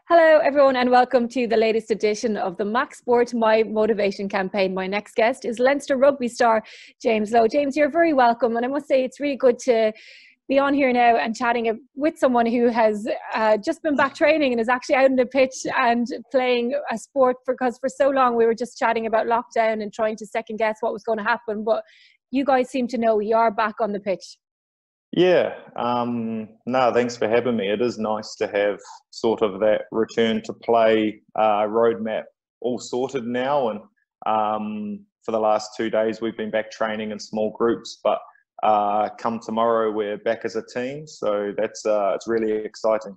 Hello, everyone, and welcome to the latest edition of the Max Sport My Motivation campaign. My next guest is Leinster rugby star James Lowe. James, you're very welcome, and I must say it's really good to be on here now and chatting with someone who has just been back training and is actually out on the pitch and playing a sport, because for so long we were just chatting about lockdown and trying to second guess what was going to happen. But you guys seem to know you are back on the pitch. Yeah, no, thanks for having me. It is nice to have sort of that return to play roadmap all sorted now. And for the last 2 days, we've been back training in small groups. But come tomorrow, we're back as a team. So that's it's really exciting.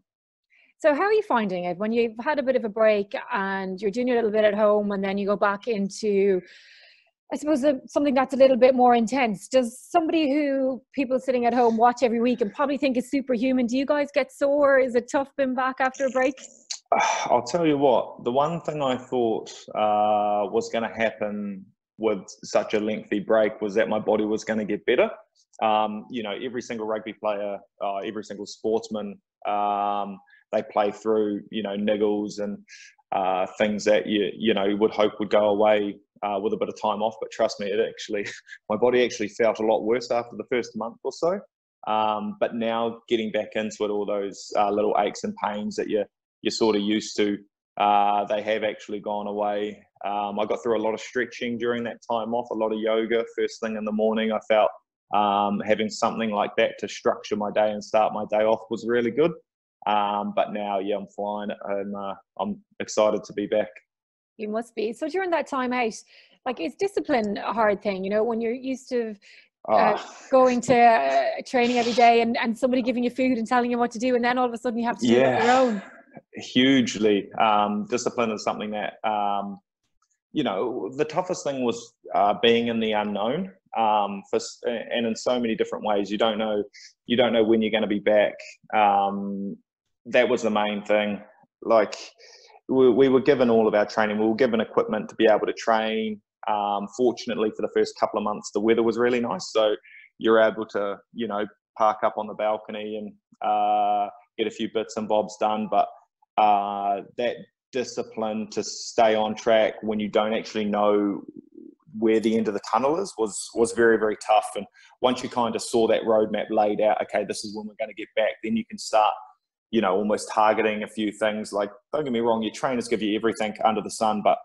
So how are you finding it when you've had a bit of a break and you're doing a little bit at home and then you go back into, I suppose, something that's a little bit more intense? Does somebody who people sitting at home watch every week and probably think is superhuman, do you guys get sore? Is it tough being back after a break? I'll tell you what, the one thing I thought was going to happen with such a lengthy break was that my body was going to get better. Every single rugby player, every single sportsman, they play through, niggles and things that you would hope would go away with a bit of time off. But trust me, my body actually felt a lot worse after the first month or so. But now getting back into it, all those little aches and pains that you're sort of used to, they have actually gone away. I got through a lot of stretching during that time off, a lot of yoga first thing in the morning. I felt having something like that to structure my day and start my day off was really good. But now, yeah, I'm flying. I'm excited to be back. You must be. So during that time out, like, is discipline a hard thing? When you're used to going to training every day and somebody giving you food and telling you what to do, and then all of a sudden you have to do it on your own. Hugely. Discipline is something that, the toughest thing was being in the unknown. And in so many different ways, you don't know when you're going to be back. That was the main thing. Like, we were given all of our training. We were given equipment to be able to train. Fortunately, for the first couple of months, the weather was really nice. So you're able to, park up on the balcony and get a few bits and bobs done. But that discipline to stay on track when you don't actually know where the end of the tunnel is was very, very tough. And once you kind of saw that roadmap laid out, okay, this is when we're going to get back, then you can start almost targeting a few things. Like, don't get me wrong, your trainers give you everything under the sun, but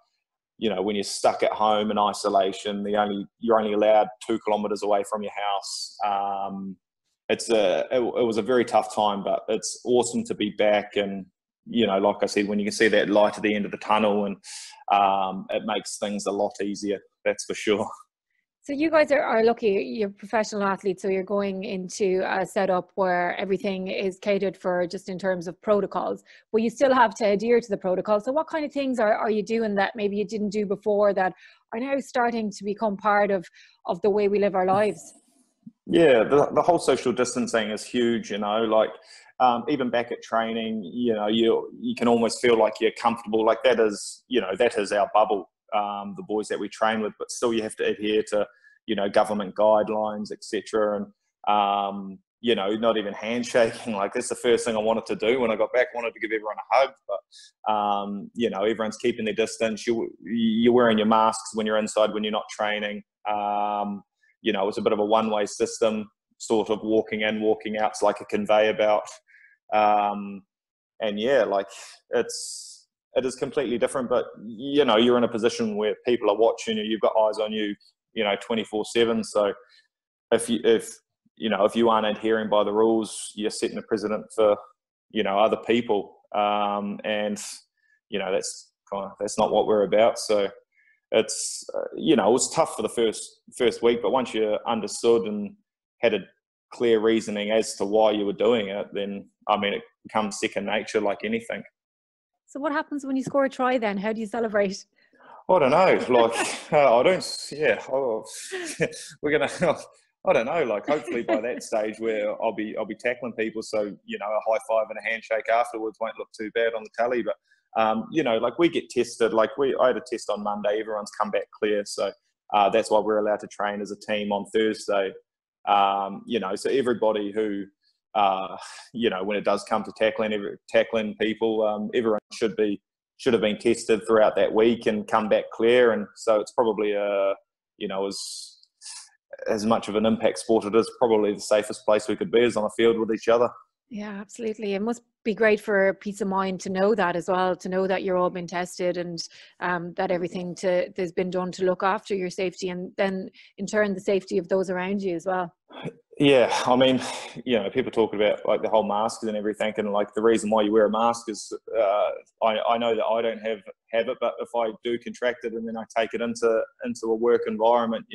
when you're stuck at home in isolation, you're only allowed 2 kilometers away from your house. It was a very tough time, but it's awesome to be back. And like I said, when you can see that light at the end of the tunnel, and it makes things a lot easier, that's for sure. So you guys are lucky, you're professional athletes, so you're going into a setup where everything is catered for just in terms of protocols, but you still have to adhere to the protocol. So what kind of things are you doing that maybe you didn't do before that are now starting to become part of the way we live our lives? Yeah, the whole social distancing is huge, even back at training, you can almost feel like you're comfortable. Like, that is our bubble. The boys that we train with, but still you have to adhere to government guidelines, etc. And not even handshaking. Like, that's the first thing I wanted to do when I got back. I wanted to give everyone a hug, but everyone's keeping their distance. You're wearing your masks when you're inside, when you're not training. It's a bit of a one-way system, sort of walking in, walking out. It's like a conveyor belt. And yeah, like, it is completely different, but you're in a position where people are watching you. You've got eyes on you, 24/7. So if you aren't adhering by the rules, you're setting a precedent for other people, and that's not what we're about. So it's it was tough for the first week, but once you understood and had a clear reasoning as to why you were doing it, then it becomes second nature, like anything. So what happens when you score a try then? How do you celebrate? I don't know. Like, I don't, yeah. We're going to, I don't know. Like, hopefully by that stage where I'll be tackling people. So, a high five and a handshake afterwards won't look too bad on the tally. But, like, we get tested. Like, I had a test on Monday. Everyone's come back clear. So that's why we're allowed to train as a team on Thursday. So everybody who when it does come to tackling people, everyone should have been tested throughout that week and come back clear. And so it's probably as much of an impact sport, it is probably the safest place we could be is on a field with each other. Yeah, absolutely. It must be great for peace of mind to know that as well, to know that you're all been tested and that everything has been done to look after your safety, and then in turn the safety of those around you as well. Yeah, I mean, people talk about like the whole masks and everything, and like the reason why you wear a mask is I know that I don't have it, but if I do contract it and then I take it into a work environment,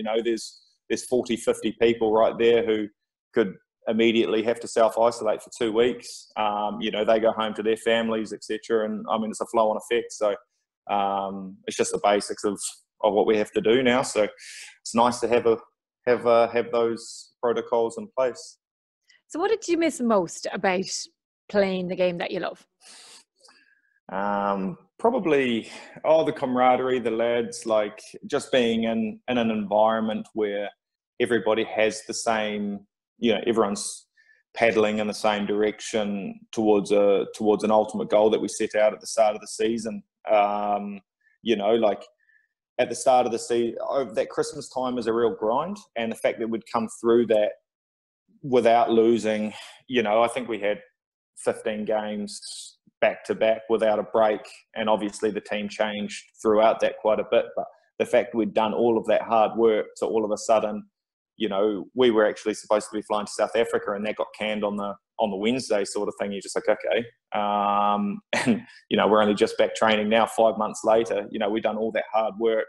there's 40, 50 people right there who could immediately have to self-isolate for 2 weeks. They go home to their families, etc. And I mean, it's a flow-on effect. So it's just the basics of what we have to do now. So it's nice to have those protocols in place. So what did you miss most about playing the game that you love? Probably the camaraderie, the lads, like just being in an environment where everybody has the same, everyone's paddling in the same direction towards an ultimate goal that we set out at the start of the season. Like at the start of the season, that Christmas time is a real grind, and the fact that we'd come through that without losing, I think we had 15 games back to back without a break, and obviously the team changed throughout that quite a bit, but the fact we'd done all of that hard work to all of a sudden, we were actually supposed to be flying to South Africa, and that got canned on the Wednesday sort of thing. You're just like, okay. And, we're only just back training now 5 months later. We've done all that hard work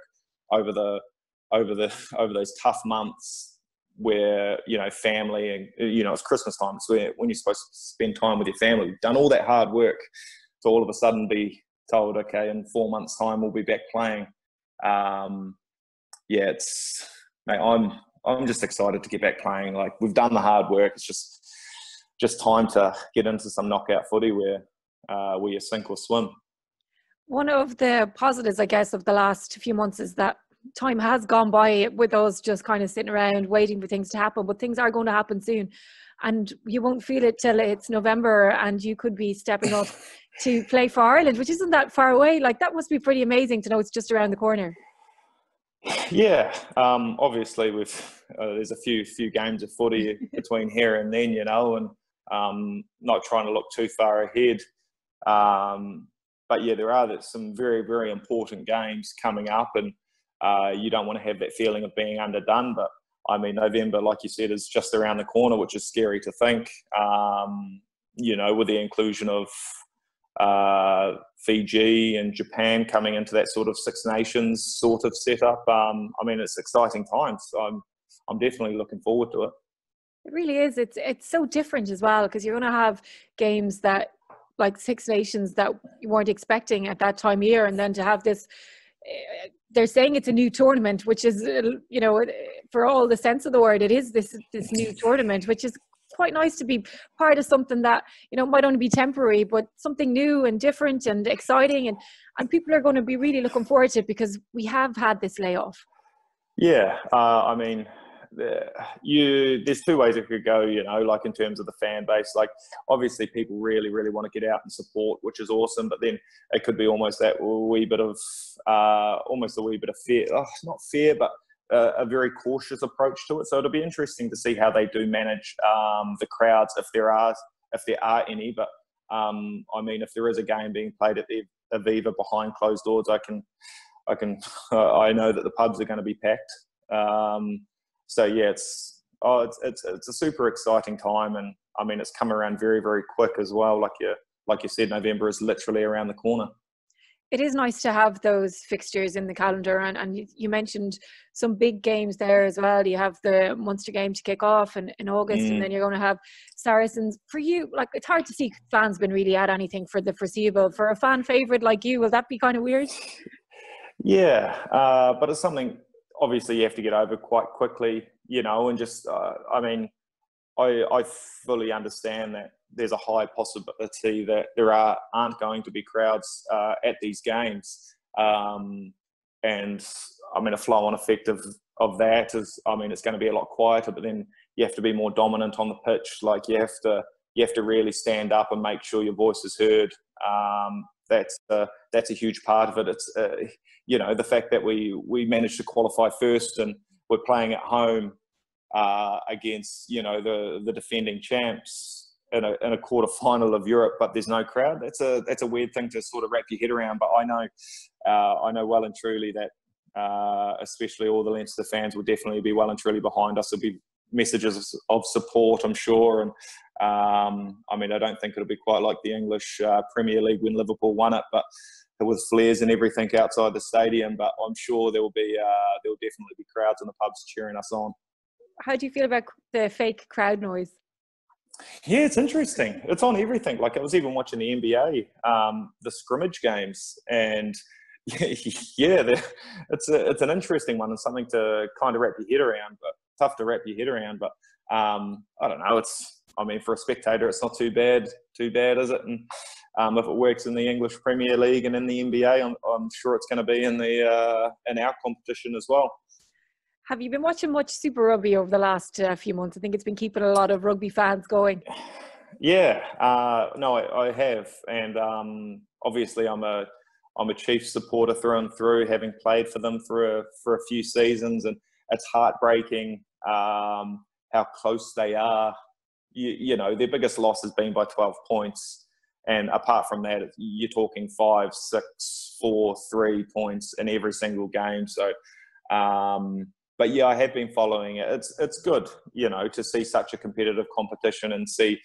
over those tough months where, family and, it's Christmas time. It's when you're supposed to spend time with your family. We've done all that hard work to all of a sudden be told, okay, in 4 months time, we'll be back playing. I'm just excited to get back playing. Like, we've done the hard work. It's just time to get into some knockout footy where you sink or swim. One of the positives, I guess, of the last few months is that time has gone by with us just kind of sitting around waiting for things to happen, but things are going to happen soon. And you won't feel it till it's November, and you could be stepping up to play for Ireland, which isn't that far away. Like, that must be pretty amazing to know it's just around the corner. Yeah, obviously there's a few games of footy between here and then, and not trying to look too far ahead. But yeah, there are some very, very important games coming up, and you don't want to have that feeling of being underdone. But I mean, November, like you said, is just around the corner, which is scary to think. With the inclusion of Fiji and Japan coming into that sort of Six Nations sort of setup. I mean, it's exciting times. So I'm definitely looking forward to it. It really is. It's so different as well, because you're going to have games that, like Six Nations, that you weren't expecting at that time of year, and then to have this, they're saying it's a new tournament, which is, for all the sense of the word, it is this new tournament, which is quite nice to be part of something that, might only be temporary, but something new and different and exciting, and people are going to be really looking forward to it because we have had this layoff. Yeah, I mean, there's two ways it could go, like in terms of the fan base. Like, obviously people really, really want to get out and support, which is awesome, but then it could be almost that wee bit of fear. Not fear, but a very cautious approach to it. So it'll be interesting to see how they do manage the crowds, if there are any. But I mean, if there is a game being played at the Aviva behind closed doors, I know that the pubs are going to be packed. So yeah, it's a super exciting time, and I mean, it's come around very, very quick as well. Like you said, November is literally around the corner. It is nice to have those fixtures in the calendar, and you mentioned some big games there as well. You have the Munster game to kick off in August, and then you're going to have Saracens. For you, like, it's hard to see fans been really at anything for the foreseeable. For a fan favourite like you, will that be kind of weird? Yeah, but it's something obviously you have to get over quite quickly, and just, I mean, I fully understand that there's a high possibility that there aren't going to be crowds at these games. And I mean, a flow-on effect of that is, I mean, it's going to be a lot quieter, but then you have to be more dominant on the pitch. Like, you have to you have to really stand up and make sure your voice is heard. That's a huge part of it. It's the fact that we managed to qualify first and we're playing at home against the defending champs in a quarter final of Europe, but there's no crowd. That's a weird thing to sort of wrap your head around. But I know well and truly that especially all the Leinster fans will definitely be well and truly behind us. There'll be messages of support, I'm sure, and I don't think it'll be quite like the English Premier League when Liverpool won it, but with flares and everything outside the stadium. But I'm sure there will definitely be crowds in the pubs cheering us on. How do you feel about the fake crowd noise? Yeah, it's interesting. It's on everything. Like I was even watching the NBA, the scrimmage games, and yeah, it's an interesting one and something to kind of wrap your head around, but tough to wrap your head around. But I don't know. For a spectator, it's not too bad, is it? And if it works in the English Premier League and in the NBA, I'm sure it's going to be in our competition as well. Have you been watching much Super Rugby over the last few months? I think it's been keeping a lot of rugby fans going. Yeah, no, I have, and obviously I'm a Chiefs supporter through and through, having played for them for a few seasons, and it's heartbreaking how close they are. Their biggest loss has been by 12 points, and apart from that, you're talking 5, 6, 4, 3 points in every single game. So. But yeah, I have been following it. It's good, to see such a competitive competition and see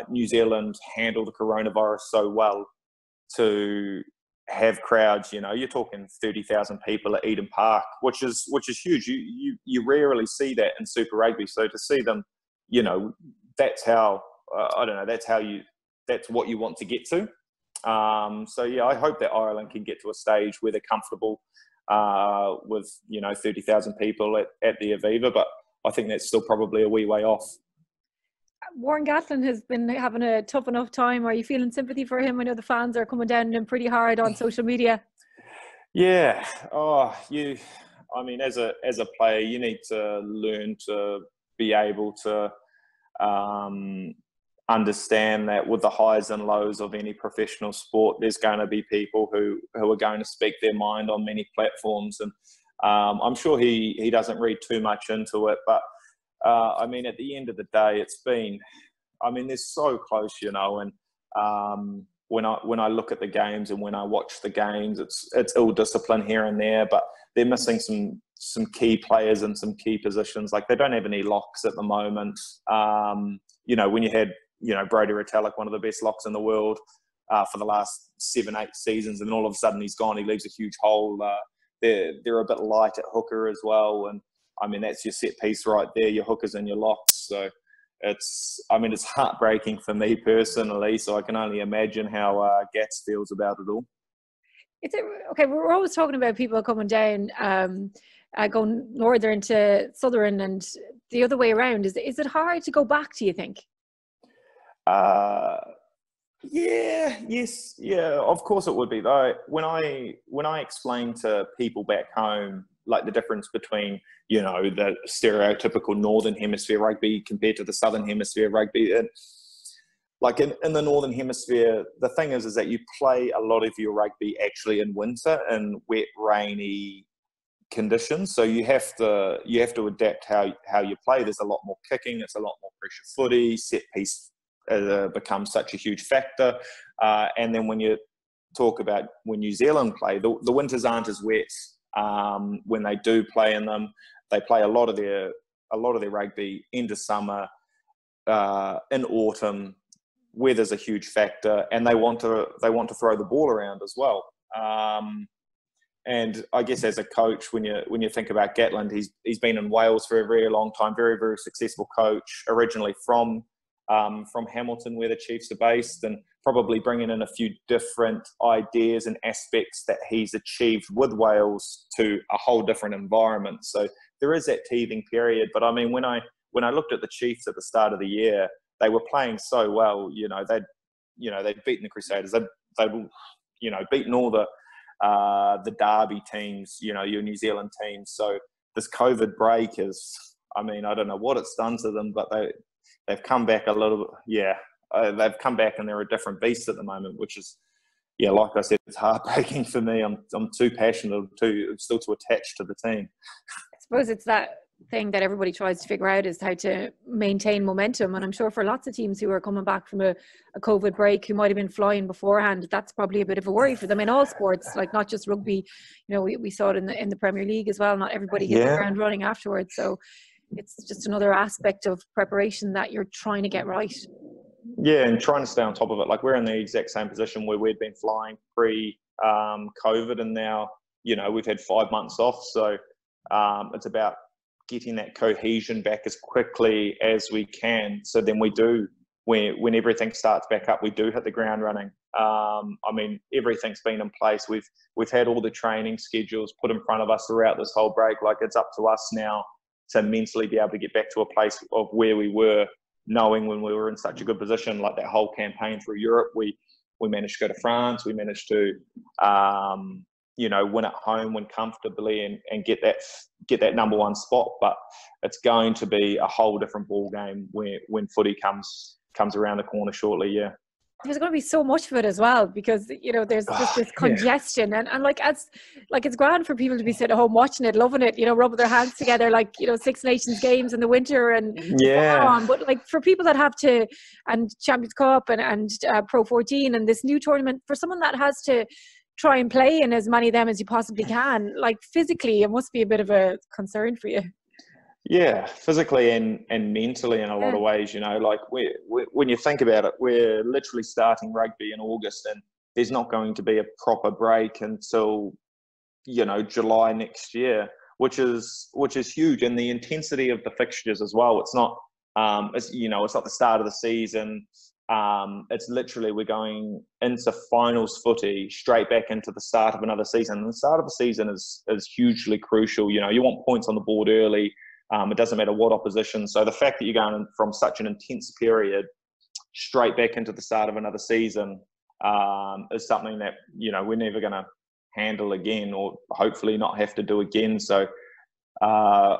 New Zealand handle the coronavirus so well to have crowds. You're talking 30,000 people at Eden Park, which is huge. You rarely see that in Super Rugby. So to see them, that's how that's what you want to get to. So yeah, I hope that Ireland can get to a stage where they're comfortable with 30,000 people at the Aviva, but I think that's still probably a wee way off. Warren Gatland has been having a tough enough time. Are you feeling sympathy for him? I know the fans are coming down on him pretty hard on social media. Yeah. As a player, you need to learn to be able to understand that with the highs and lows of any professional sport, there's going to be people who are going to speak their mind on many platforms, and I'm sure he doesn't read too much into it. But at the end of the day, it's been, they're so close, and when I look at the games and when I watch the games, it's ill discipline here and there, but they're missing some key players in some key positions. Like they don't have any locks at the moment. When you had Brodie Retallick, one of the best locks in the world for the last 7-8 seasons, and all of a sudden he's gone. He leaves a huge hole. They're a bit light at hooker as well, and that's your set piece right there, your hookers and your locks. So it's heartbreaking for me personally. So I can only imagine how Gats feels about it all. Okay, we're always talking about people coming down, going northern to southern, and the other way around. Is it hard to go back, do you think? Yeah, of course it would be. Though when I explain to people back home, like the difference between the stereotypical Northern Hemisphere rugby compared to the Southern Hemisphere rugby, like in the Northern Hemisphere, the thing is that you play a lot of your rugby actually in winter in wet, rainy conditions. So you have to adapt how you play. There's a lot more kicking. It's a lot more pressure footy. Set piece becomes such a huge factor. And then when you talk about when New Zealand play, the winters aren't as wet. When they do play in them, they play a lot of their rugby into summer, in autumn. Weather's a huge factor, and they want to throw the ball around as well. And I guess as a coach, when you think about Gatland, he's been in Wales for a very long time, very, very successful coach, originally from Hamilton, where the Chiefs are based, and probably bringing in a few different ideas and aspects that he's achieved with Wales to a whole different environment. So there is that teething period. But when I looked at the Chiefs at the start of the year, they were playing so well. They'd beaten the Crusaders. They'd beaten all the Derby teams, your New Zealand teams. So this COVID break is, I don't know what it's done to them, but they've come back a little bit. Yeah, they've come back and they're a different beast at the moment, which is, yeah, like I said, it's heartbreaking for me. I'm too passionate, still too attached to the team. I suppose it's that thing that everybody tries to figure out, is how to maintain momentum. And I'm sure for lots of teams who are coming back from a COVID break, who might have been flying beforehand, that's probably a bit of a worry for them in all sports, like not just rugby. You know, we saw it in the Premier League as well. Not everybody hit the ground running afterwards. So it's just another aspect of preparation that you're trying to get right. Yeah, and trying to stay on top of it. Like, we're in the exact same position where we'd been flying pre-COVID, and now, you know, we've had 5 months off. So it's about getting that cohesion back as quickly as we can. So then we do, when everything starts back up, we do hit the ground running. I mean, everything's been in place. We've had all the training schedules put in front of us throughout this whole break. Like, it's up to us now to mentally be able to get back to a place of where we were, knowing when we were in such a good position. Like, that whole campaign through Europe, we managed to go to France, we managed to you know, win at home, win comfortably, and get that number one spot. But it's going to be a whole different ball game when footy comes around the corner shortly. Yeah. There's going to be so much of it as well, because, you know, there's just this congestion, and like it's grand for people to be sitting at home watching it, loving it, you know, rubbing their hands together, like, you know, Six Nations games in the winter and so on. But like, for people that have to, and Champions Cup and Pro 14 and this new tournament, for someone that has to try and play in as many of them as you possibly can, like, physically, it must be a bit of a concern for you. Yeah, physically and mentally in a lot of ways, you know. Like, when you think about it, we're literally starting rugby in August, and there's not going to be a proper break until, you know, July next year, which is huge. And the intensity of the fixtures as well. It's not, it's not the start of the season. It's literally, we're going into finals footy, straight back into the start of another season. And the start of the season is hugely crucial. You know, you want points on the board early. It doesn't matter what opposition. So the fact that you're going from such an intense period straight back into the start of another season is something that, you know, we're never going to handle again, or hopefully not have to do again. So,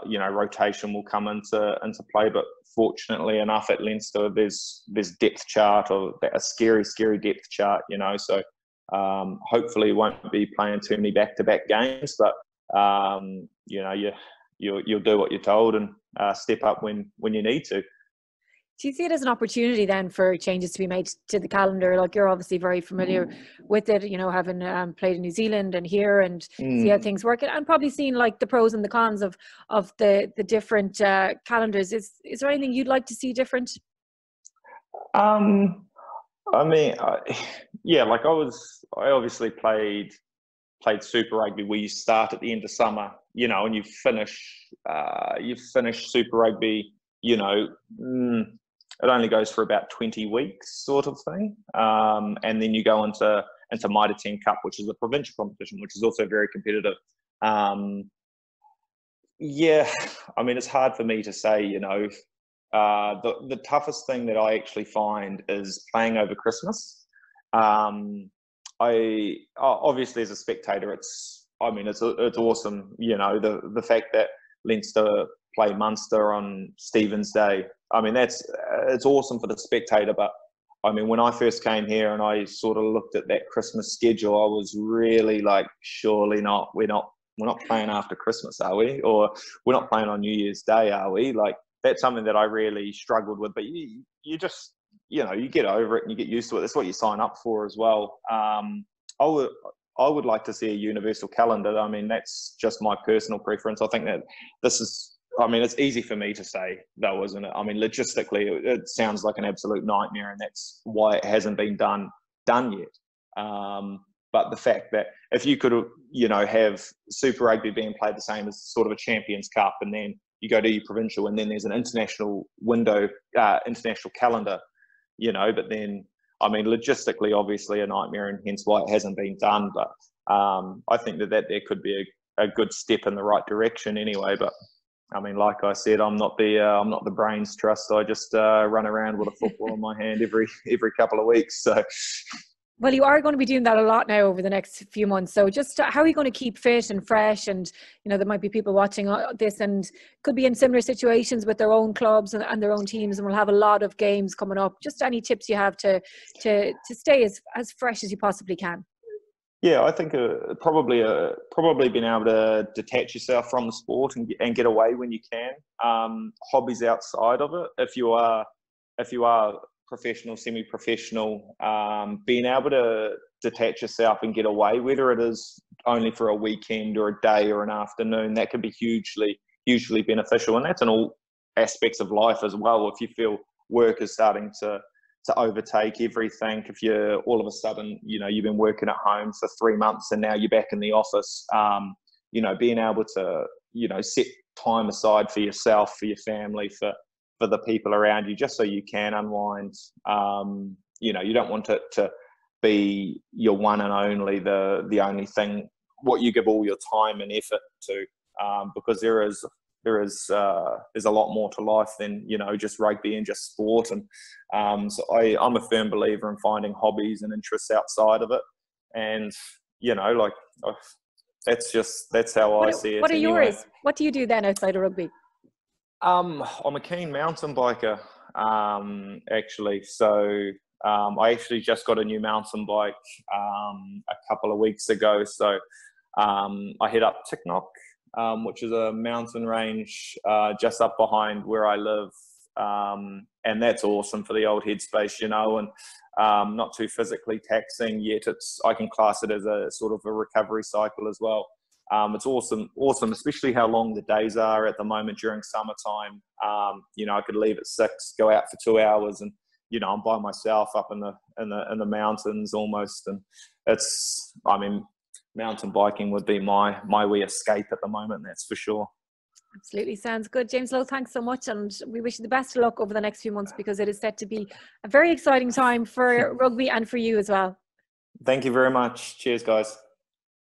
you know, rotation will come into play. But fortunately enough, at Leinster, there's depth chart, or a scary depth chart, you know. So hopefully won't be playing too many back-to-back games, but you know, you'll do what you're told and step up when you need to. Do you see it as an opportunity then for changes to be made to the calendar? Like, you're obviously very familiar with it, you know, having played in New Zealand and here, and see how things work, and probably seen like the pros and the cons of the different calendars. Is there anything you'd like to see different? I mean, yeah, like I obviously played Super Rugby, where you start at the end of summer, you know, and you finish Super Rugby, you know, it only goes for about 20 weeks sort of thing. And then you go into Mitre 10 Cup, which is a provincial competition, which is also very competitive. Yeah, I mean, it's hard for me to say, you know. The toughest thing that I actually find is playing over Christmas. I obviously, as a spectator, it's awesome, you know, the fact that Leinster play Munster on Stephen's Day. I mean, it's awesome for the spectator. But I mean, when I first came here and I sort of looked at that Christmas schedule, I was really like, surely not. We're not playing after Christmas, are we? Or we're not playing on New Year's Day, are we? Like, that's something that I really struggled with. But you just, you know, you get over it and you get used to it. That's what you sign up for as well. I would like to see a universal calendar. I mean, that's just my personal preference. I think that it's easy for me to say, though, isn't it? I mean, logistically, it sounds like an absolute nightmare, and that's why it hasn't been done yet. But the fact that if you could, you know, have Super Rugby being played the same as sort of a Champions Cup, and then you go to your provincial, and then there's an international window, international calendar, you know, but then, I mean, logistically, obviously a nightmare, and hence why it hasn't been done. But I think that there could be a good step in the right direction anyway. But I mean, like I said, I'm not the brains trust. I just run around with a football in my hand every couple of weeks. So Well, you are going to be doing that a lot now over the next few months. So just how are you going to keep fit and fresh? And, you know, there might be people watching this and could be in similar situations with their own clubs and their own teams. And we'll have a lot of games coming up. Just any tips you have to stay as fresh as you possibly can. Yeah, I think probably being able to detach yourself from the sport and get away when you can. Hobbies outside of it, if you are professional, semi-professional, being able to detach yourself and get away, whether it is only for a weekend or a day or an afternoon, that can be hugely beneficial. And that's in all aspects of life as well. If you feel work is starting to overtake everything, if you're all of a sudden, you know, you've been working at home for 3 months and now you're back in the office, you know, being able to, you know, set time aside for yourself, for your family, for the people around you, just so you can unwind. You know, you don't want it to be your one and only, the only thing, what you give all your time and effort to, because there's a lot more to life than, you know, just rugby and just sport. And so I'm a firm believer in finding hobbies and interests outside of it. And, you know, like that's how I see it. What are anyway. yours? What do you do then outside of rugby? I'm a keen mountain biker, actually. So I actually just got a new mountain bike a couple of weeks ago. So I hit up Tiknock, which is a mountain range just up behind where I live. And that's awesome for the old headspace, you know, and not too physically taxing, yet I can class it as a sort of a recovery cycle as well. It's awesome, especially how long the days are at the moment during summertime. You know, I could leave at 6, go out for 2 hours, and, you know, I'm by myself up in the mountains almost. And mountain biking would be my wee escape at the moment, that's for sure. Absolutely. Sounds good. James Lowe, thanks so much. And we wish you the best of luck over the next few months, because it is set to be a very exciting time for rugby and for you as well. Thank you very much. Cheers, guys.